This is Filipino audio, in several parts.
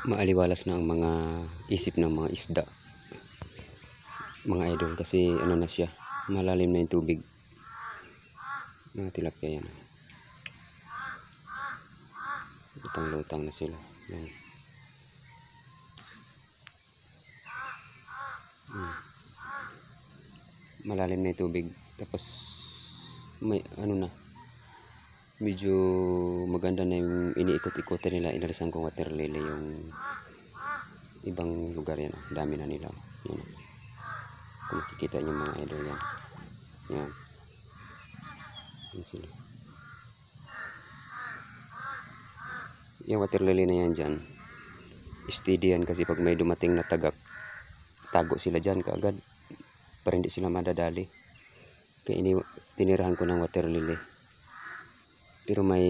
maaliwalas na ang mga isip ng mga isda, mga idol, kasi ano na siya, malalim na yung tubig. Mga tilapia yan, lutang-lutang na sila yan. Malalim na yung tubig, tapos may ano na, medyo maganda na yung iniikot-ikotin nila. Inalisan kong water lily yung ibang lugar yan. Dami na nila yan. Kung makikita nyo mga idol yan, yan sila. Yung water lily na yan dyan, steady yan, kasi pag may dumating na tagak, tago sila dyan kaagad para hindi sila madadali. Kaya tinirahan ko ng water lily, pero may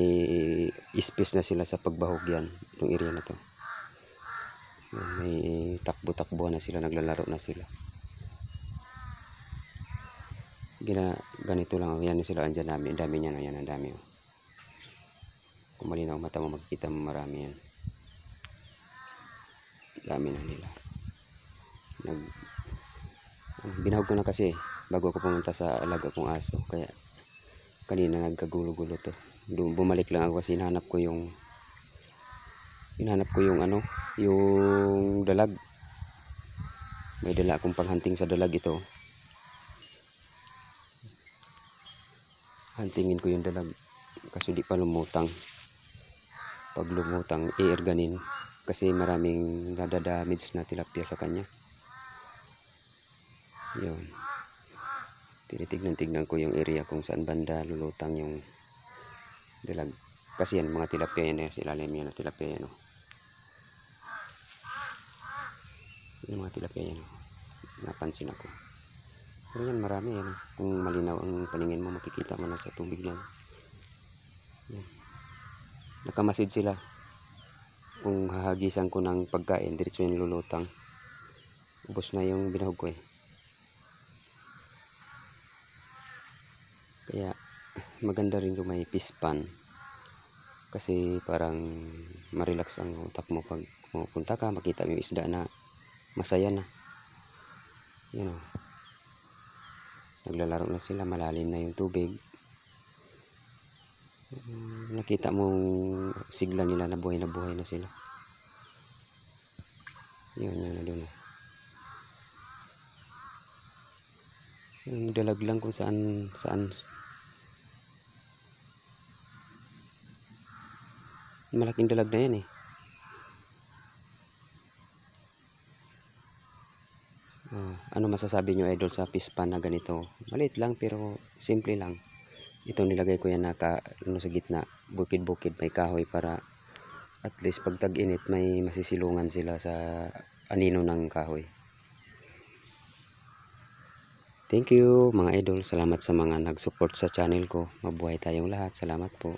space na sila sa pagbahog yan, itong area na to. May takbo-takbo na sila, naglalaro na sila. Ganito lang yan sila, andyan dami niya na yan, ang dami. Kung malinaw mata mo, makikita mo marami yan, dami na nila. Binahog ko na kasi bago ako pumunta sa alaga kong aso, kaya kanina nagkagulo-gulo to. Bumalik lang ako kasi hinahanap ko yung ano, yung dalag. May dala akong panghunting sa dalag ito. Huntingin ko yung dalag kasi di pa lumutang. Pag lumutang, i-erganin kasi maraming nadadamage na tilapia sa kanya. Yun, tinitignan ko yung area kung saan banda lulutang yung dalag, kasi yan mga tilapia yan, ilalim yan na tilapia yan, yung mga tilapia yan, napansin ako. Pero yan marami yan, kung malinaw ang paningin mo, makikita mo na sa tubig yan. Yan, nakamasid sila. Kung hahagisan ko ng pagkain, diretso yung lulutang. Ubos na yung binahog ko Kaya maganda rin kung may fish pan, kasi parang ma-relax ang utak mo pag pupunta ka, makita mo yung isda na masaya na. Yun, naglalaro na sila, malalim na yung tubig. Nakita mong sigla nila na buhay na sila. Yun na doon. Yung dalag lang kung saan malaking dalag na yan ano masasabi nyo idol sa fish pan na ganito? Maliit lang pero simple lang. Ito nilagay ko yan sa gitna, bukid-bukid, may kahoy, para at least pag tag-init may masisilungan sila sa anino ng kahoy. Thank you mga idol, salamat sa mga nag-support sa channel ko. Mabuhay tayong lahat, salamat po.